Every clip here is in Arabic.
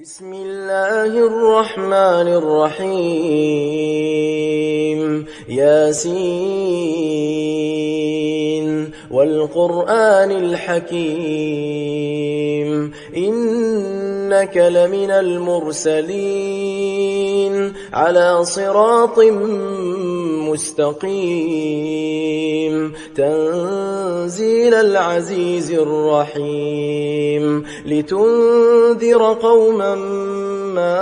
بسم الله الرحمن الرحيم ياسين والقرآن الحكيم إنك لمن المرسلين على صراط مستقيم تنزيل العزيز الرحيم لتنذر قوما ما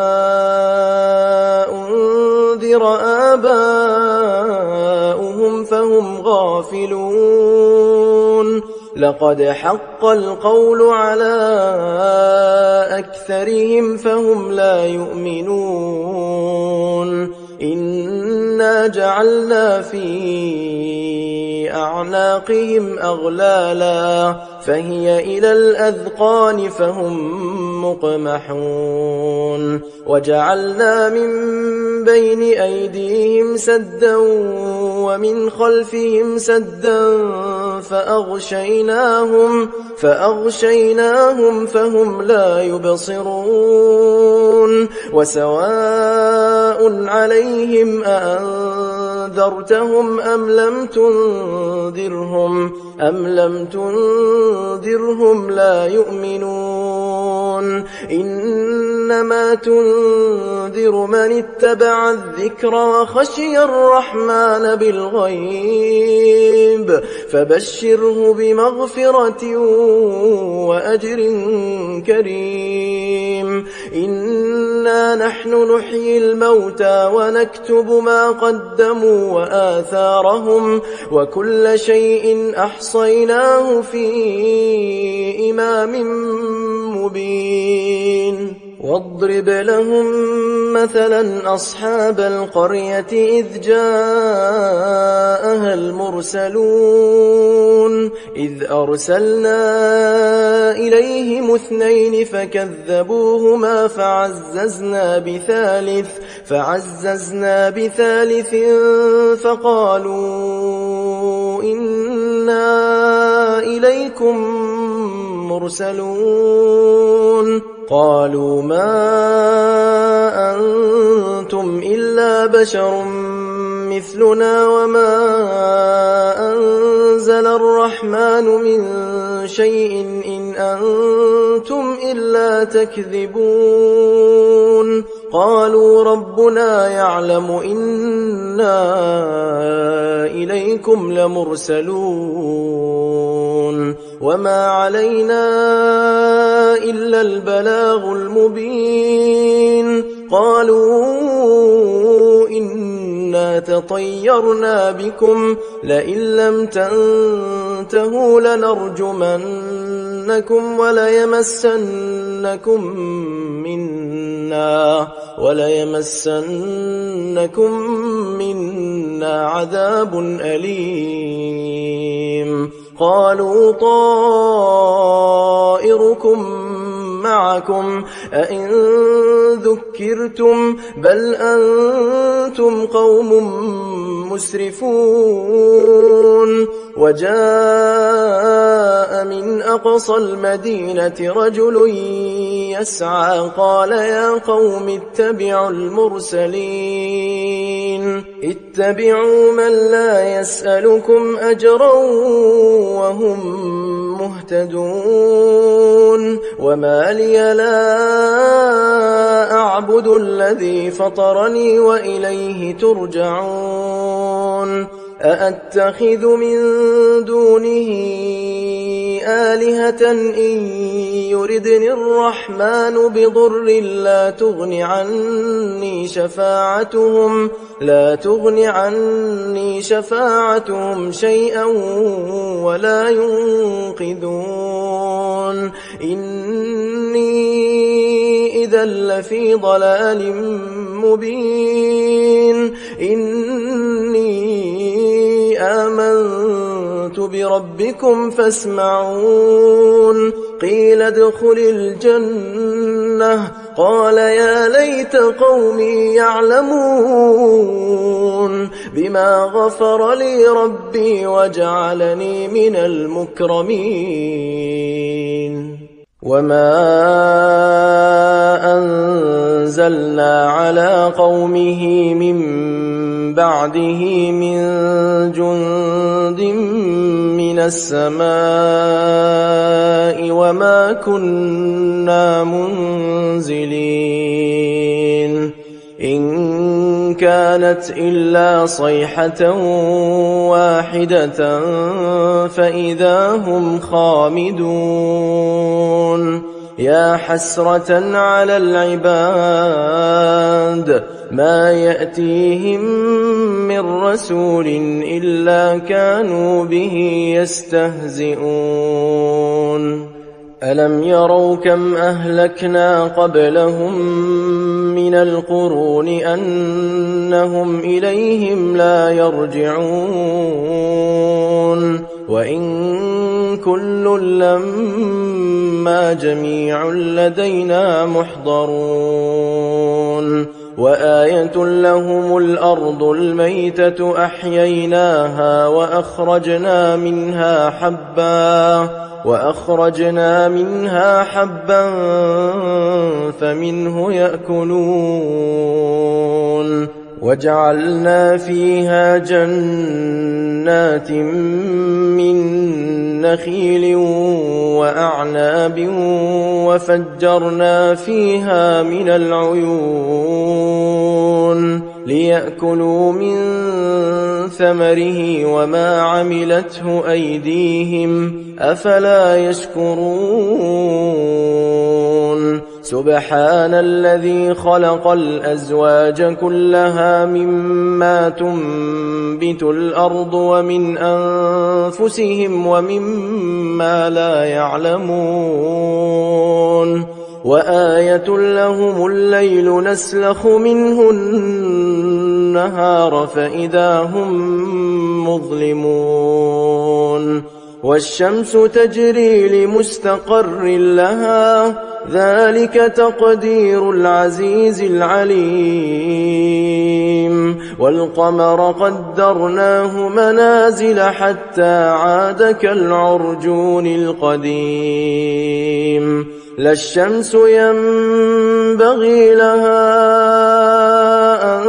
أنذر آباؤهم فهم غافلون لقد حق القول على أكثرهم فهم لا يؤمنون إنا جعلنا في أعناقهم أغلالا فهي إلى الأذقان فهم مقمحون وجعلنا من بين أيديهم سدا ومن خلفهم سدا فأغشيناهم فهم لا يبصرون وسواء عليهم أأنذرتهم أم لم تنذرهم لا يؤمنون إنما تنذر من اتبع الذكر وخشي الرحمن بالغيب فبشره بمغفرة وأجر كريم إنا نحن نحيي الموتى ونكتب ما قدموا وآثارهم وكل شيء أحصيناه في إمام مبين واضرب لهم مثلا أصحاب القرية إذ جاءها المرسلون إذ أرسلنا إليهم 2 فكذبوهما فعززنا بثالث فقالوا إنا إليكم مرسلون قالوا ما أنتم إلا بشر مثلنا وما أنزل الرحمن من شيء إن أنتم إلا تكذبون قالوا ربنا يعلم إنا إليكم لمرسلون وما علينا إلا البلاغ المبين قالوا إنا تطيرنا بكم لئن لم تنتهوا لنرجمنكم وليمسنكم منا عذاب أليم قالوا طائركم معكم أئن ذكرتم بل أنتم قوم مسرفون وجاء من أقصى المدينة رجل يسعى قال يا قوم اتبعوا المرسلين اتبعوا من لا يسألكم أجرا وهم مهتدون وما لي لا أعبد الذي فطرني وإليه ترجعون أأتخذ من دونه آلهة إن يردني الرحمن بضر لا تغن عني شفاعتهم شيئا ولا ينقذون إني إذا لفي ضلال مبين إني آمنت بربكم فاسمعون قيل ادخل الجنة قال يا ليت قومي يعلمون بما غفر لي ربي وجعلني من المكرمين وما أنزلنا على قومه من بعده من جند من السماء وما كنا منزلين إن كانت إلا صيحة واحدة فإذا هم خامدون يا حسرة على العباد ما يأتيهم من رسول إلا كانوا به يستهزئون ألم يروا كم أهلكنا قبلهم من القرون أنهم إليهم لا يرجعون وإن كل لما جميع لدينا محضرون وآية لهم الأرض الميتة أحييناها وأخرجنا منها حبا فمنه يأكلون وجعلنا فيها جنات من نخيل وأعناب وفجرنا فيها من العيون ليأكلوا من ثمره وما عملته أيديهم أفلا يشكرون سبحان الذي خلق الأزواج كلها مما تنبت الأرض ومن أنفسهم ومما لا يعلمون وآية لهم الليل نسلخ منه النهار فإذا هم مظلمون والشمس تجري لمستقر لها ذلك تقدير العزيز العليم والقمر قدرناه منازل حتى عاد كالعرجون القديم لا الشمس ينبغي لها أن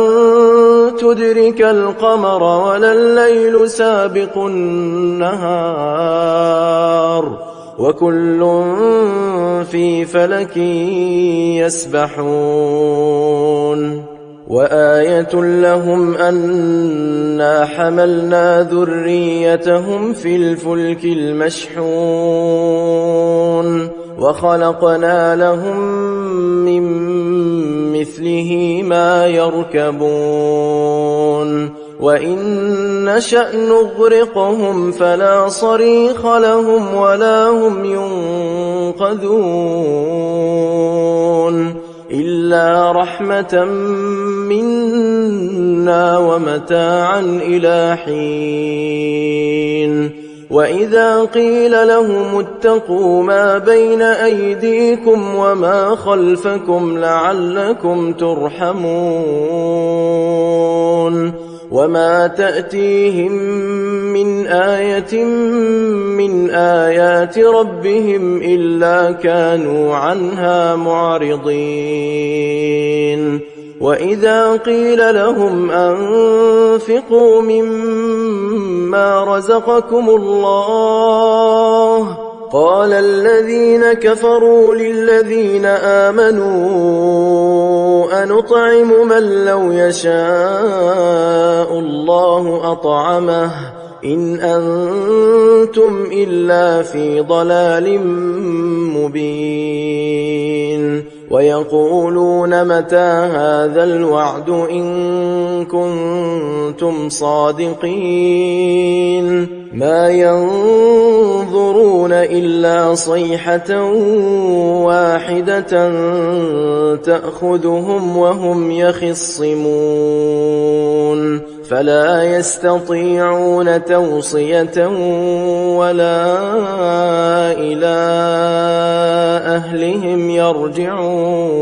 تدرك القمر ولا الليل سابق النهار وكل في فلك يسبحون وآية لهم أنا حملنا ذريتهم في الفلك المشحون وخلقنا لهم من مثله ما يركبون وإن نشأ نغرقهم فلا صريخ لهم ولا هم ينقذون إلا رحمة منا ومتاعا إلى حين وإذا قيل لهم اتقوا ما بين أيديكم وما خلفكم لعلكم ترحمون وما تأتيهم من آية من آيات ربهم إلا كانوا عنها معرضين وإذا قيل لهم أنفقوا مما رزقكم الله قال الذين كفروا للذين آمنوا أنطعم من لو يشاء الله أطعمه إن أنتم إلا في ضلال مبين ويقولون متى هذا الوعد إن كنتم صادقين ما ينظرون إلا صيحة واحدة تأخذهم وهم يخصمون فلا يستطيعون توصية ولا إلى أهلهم يرجعون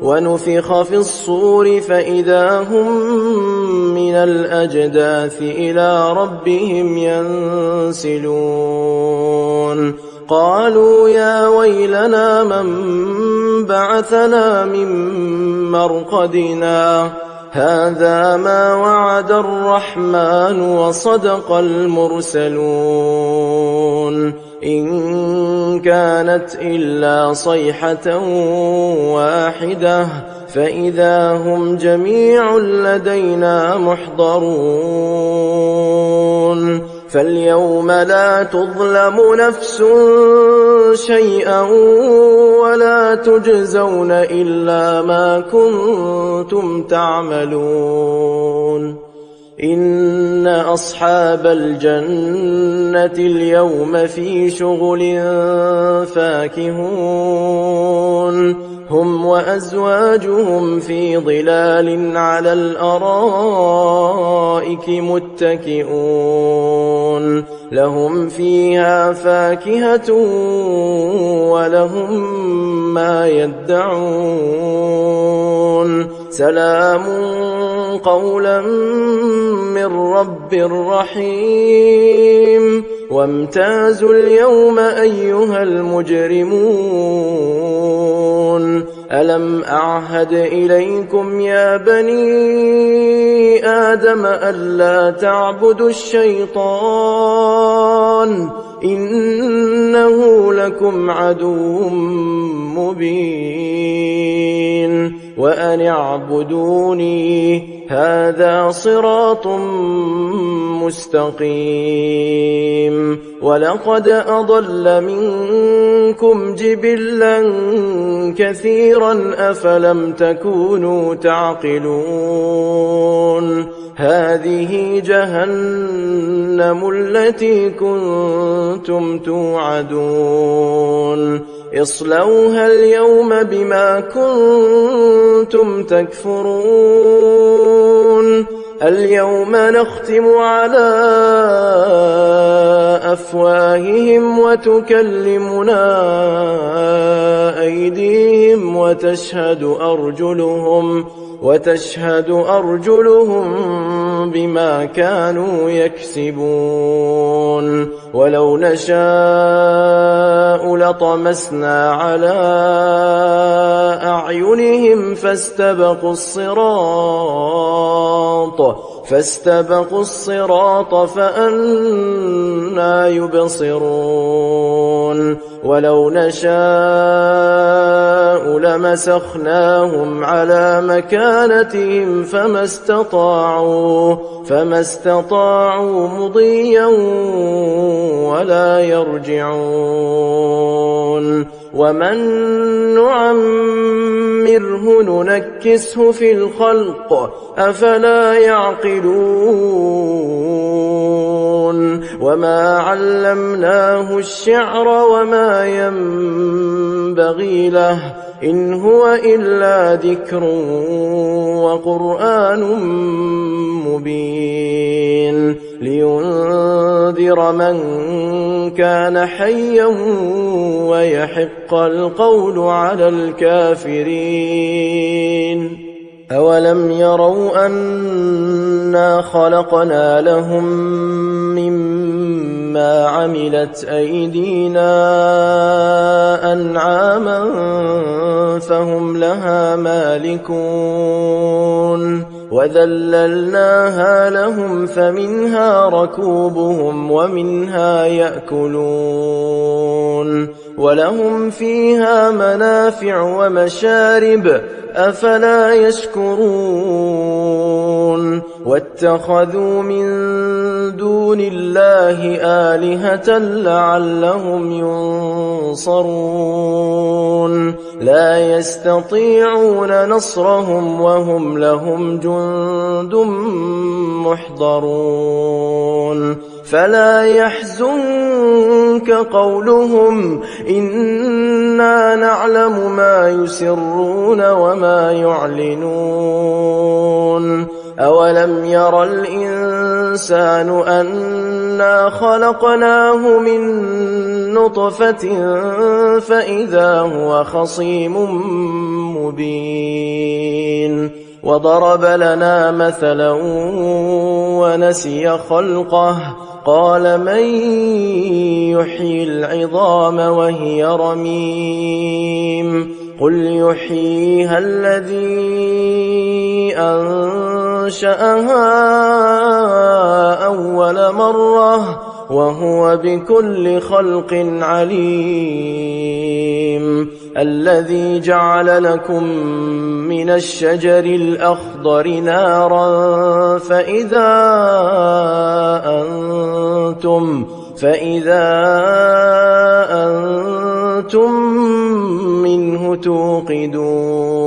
ونفخ في الصور فإذا هم من الأجداث إلى ربهم ينسلون قالوا يا ويلنا من بعثنا من مرقدنا هذا ما وعد الرحمن وصدق المرسلون إن كانت إلا صيحة واحدة فإذا هم جميع لدينا محضرون فاليوم لا تظلم نفس شيئا ولا تجزون إلا ما كنتم تعملون إن أصحاب الجنة اليوم في شغل فاكهون هم وأزواجهم في ظلال على الأرائك متكئون لهم فيها فاكهة ولهم ما يدعون سلام قولا من رب رحيم وامتازوا اليوم أيها المجرمون ألم أعهد إليكم يا بني آدم ألا تعبدوا الشيطان إنه لكم عدو مبين وأن اعبدوني هذا صراط مستقيم ولقد أضل منكم جبلا كثيرا أفلم تكونوا تعقلون هذه جهنم التي كنتم توعدون اصلوها اليوم بما كنتم تكفرون اليوم نختم على أفواههم وتكلمنا أيديهم وتشهد أرجلهم بما كانوا يكسبون ولو نشاء لطمسنا على أعينهم فاستبقوا الصراط فأنى يبصرون ولو نشاء لمسخناهم على مكانتهم فما استطاعوا مضيا ولا يرجعون ومن نعمره ننكسه في الخلق أفلا يعقلون وما علمناه الشعر وما ينبغي له إن هو إلا ذكر وقرآن مبين لينذر من كان حيا ويحق القول على الكافرين أولم يروا أنا خلقنا لهم مما عملت أيدينا أنعاما فهم لها مالكون وذللناها لهم فمنها ركوبهم ومنها يأكلون ولهم فيها منافع ومشارب أفلا يشكرون واتخذوا من دون الله آلهة لعلهم ينصرون لا يستطيعون نصرهم وهم لهم جند محضرون فلا يحزنك قولهم إنا نعلم ما يسرون وما يعلنون أولم ير الإنسان أنا خلقناه من نطفة فإذا هو خصيم مبين وضرب لنا مثلا ونسي خلقه قال من يحيي العظام وهي رميم قل يحييها الذي أنشأها أول مرة وهو بكل خلق عليم الذي جعل لكم من الشجر الأخضر نارا فإذا أنتم منه توقدون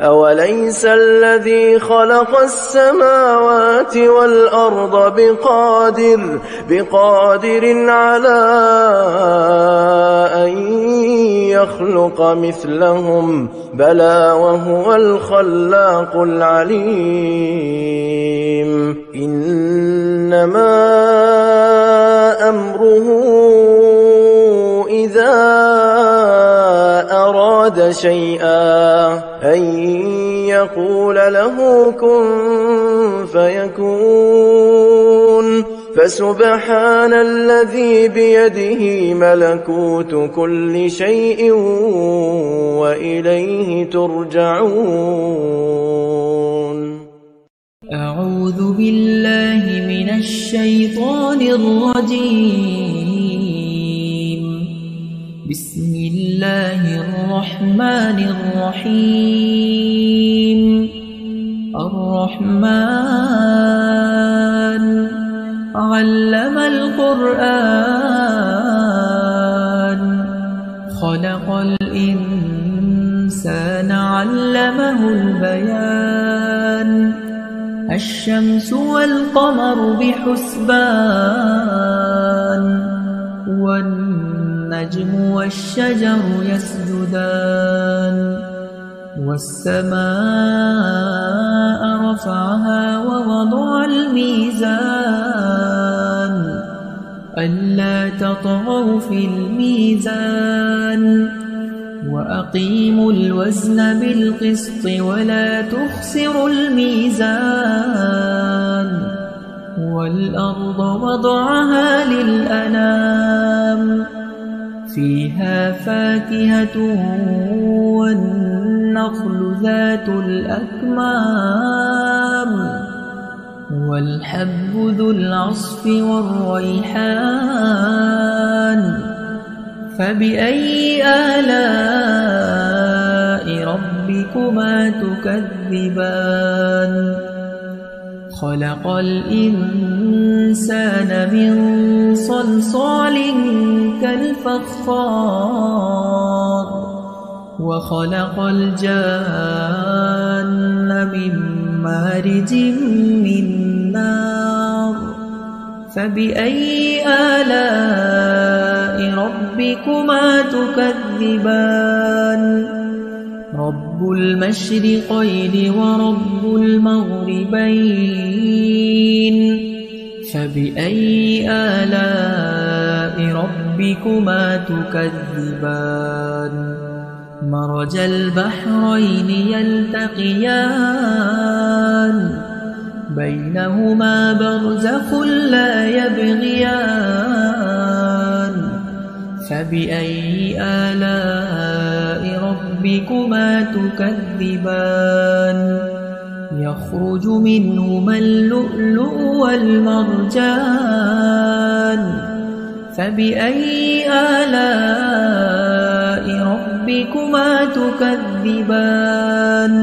أوليس الذي خلق السماوات والأرض بقادر على أن يخلق مثلهم بلى وهو الخلاق العليم إنما أمره إذا أراد شيئا أن يقول له كن فيكون فسبحان الذي بيده ملكوت كل شيء وإليه ترجعون. أعوذ بالله من الشيطان الرجيم. بسم الله الرحمن الرحيم. الرحمن علم القرآن خلق الإنسان علمه البيان الشمس والقمر بحسبان والنجم والشجر يسجدان والسماء رفعها ووضع الميزان ألا تطغوا في الميزان وأقيموا الوزن بالقسط ولا تخسروا الميزان والأرض وضعها للأنام فيها فاكهة والنخل ذات الأكمام والحب ذو العصف والريحان فبأي آلاء ربكما تكذبان خلق الإنسان من صلصال كالفخار وخلق الجان من مارج من نار فبأي آلاء ربكما تكذبان رب المشرقين ورب المغربين فبأي آلاء ربكما تكذبان مرج البحرين يلتقيان بينهما برزخ لا يبغيان فبأي آلاء ربكما تكذبان يخرج منهما اللؤلؤ والمرجان فبأي آلاء ربكما تكذبان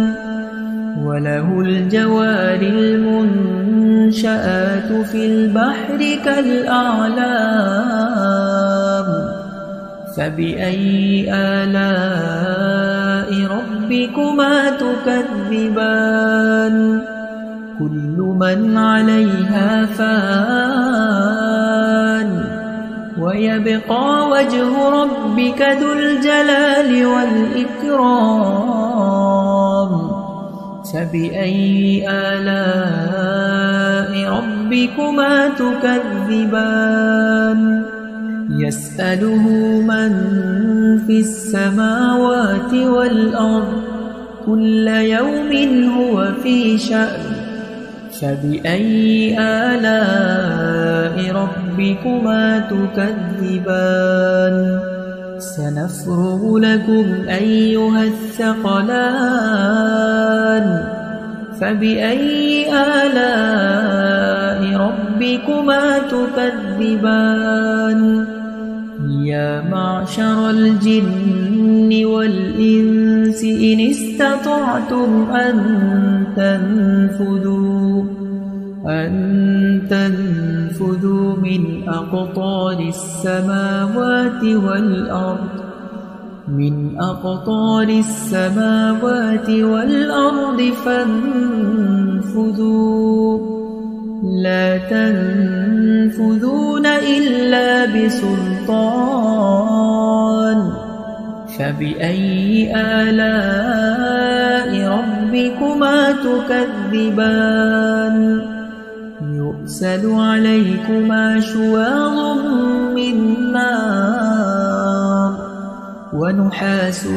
وله الجوار المنشآت في البحر كالأعلام فبأي آلاء ربكما تكذبان كل من عليها فان ويبقى وجه ربك ذو الجلال والإكرام فبأي آلاء ربكما تكذبان يسأله من في السماوات والأرض كل يوم هو في شأن فبأي آلاء ربكما تكذبان سنفرغ لكم أيها الثقلان فبأي آلاء ربكما تكذبان يا معشر الجن والإنس إن استطعتم أن تنفذوا من أقطار السماوات والأرض فانفذوا لا تنفذون إلا بسلطان فبأي آلاء ربكما تكذبان يرسل عليكما شواظ من نار ونحاس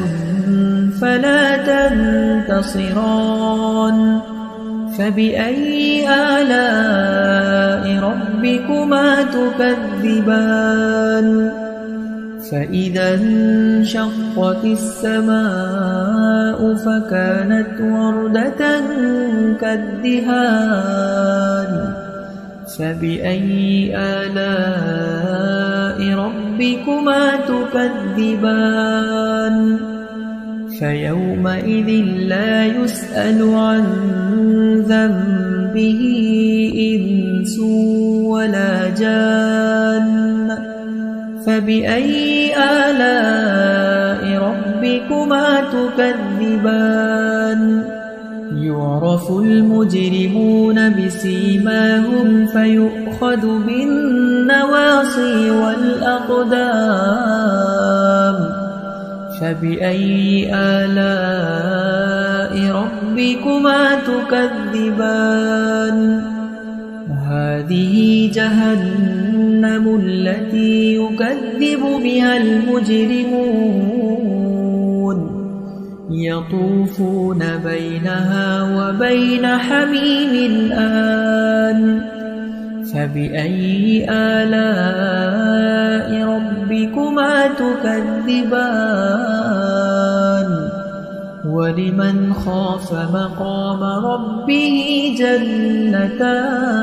فلا تنتصران فبأي آلاء ربكما تكذبان فإذا انشقت السماء فكانت وردة كالدهان فبأي آلاء ربكما تكذبان فيومئذ لا يسأل عن ذنبه إنس ولا جان فبأي آلاء ربكما تكذبان يعرف المجرمون بسيماهم فيؤخذ بالنواصي والأقدام فبأي آلاء ربكما تكذبان هذه جهنم التي يكذب بها المجرمون يطوفون بينها وبين حميم آن فبأي آلاء ربكما تكذبان ولمن خاف مقام ربه جنتان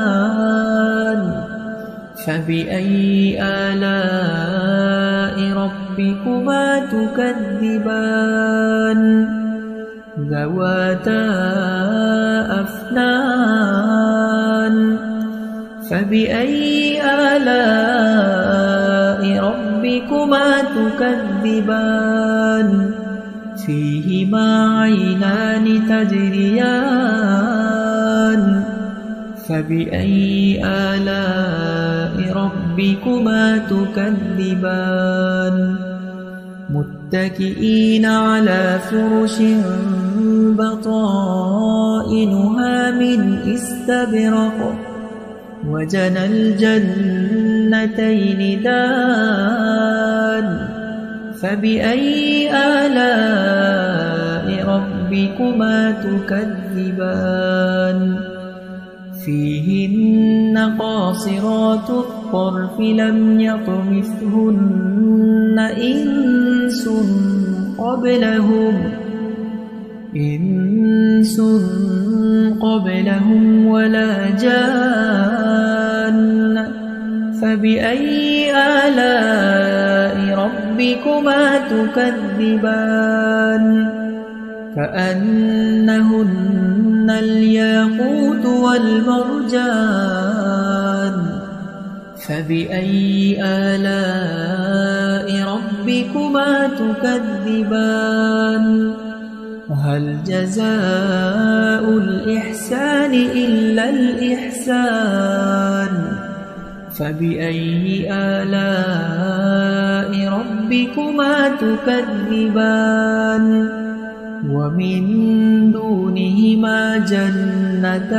فبأي آلاء ربكما تكذبان ذواتا أفنان فبأي آلاء ربكما تكذبان فيهما عينان تجريان فبأي آلاء ربكما تكذبان متكئين على فرش بطائنها من استبرق وجنى الجنتين دان فبأي آلاء ربكما تكذبان فيهن قاصرات الطرف لم يطمثهن إنس قبلهم ولا جان فبأي آلاء ربكما تكذبان كأنهن الياقوت والمرجان فبأي آلاء ربكما تكذبان هل جزاء الإحسان إلا الإحسان فبأي آلاء ربكما تكذبان ومن دونهما جنتان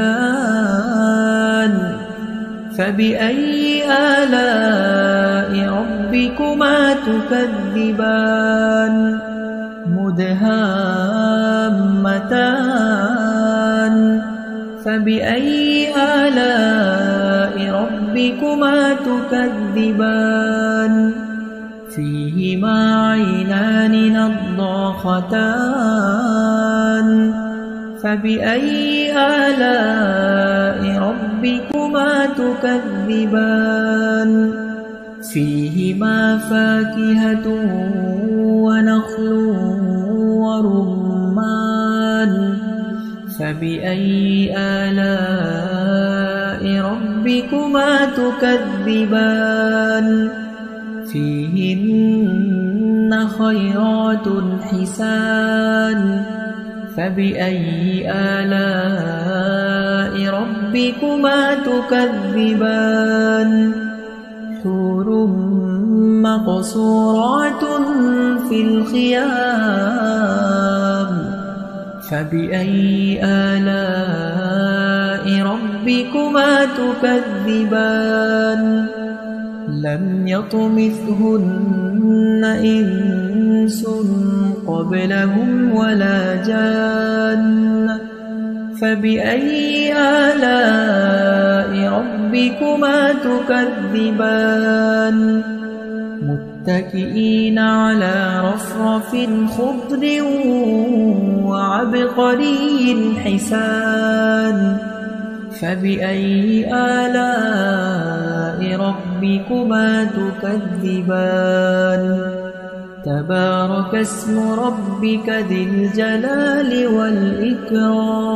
فبأي آلاء ربكما تكذبان مدهان تامتان فبأي آلاء ربكما تكذبان فيهما عينان نضاختان فبأي آلاء ربكما تكذبان فيهما فاكهة ونخل ورمان فبأي آلاء ربكما تكذبان فيهن خيرات حسان فبأي آلاء ربكما تكذبان حور مقصورات في الخيام فبأي آلاء ربكما تكذبان لم يطمثهن إنس قبلهم ولا جان فبأي آلاء ربكما تكذبان متكئين على رفرف خضر وعبقري حسان فبأي آلاء ربكما تكذبان تبارك اسم ربك ذي الجلال والإكرام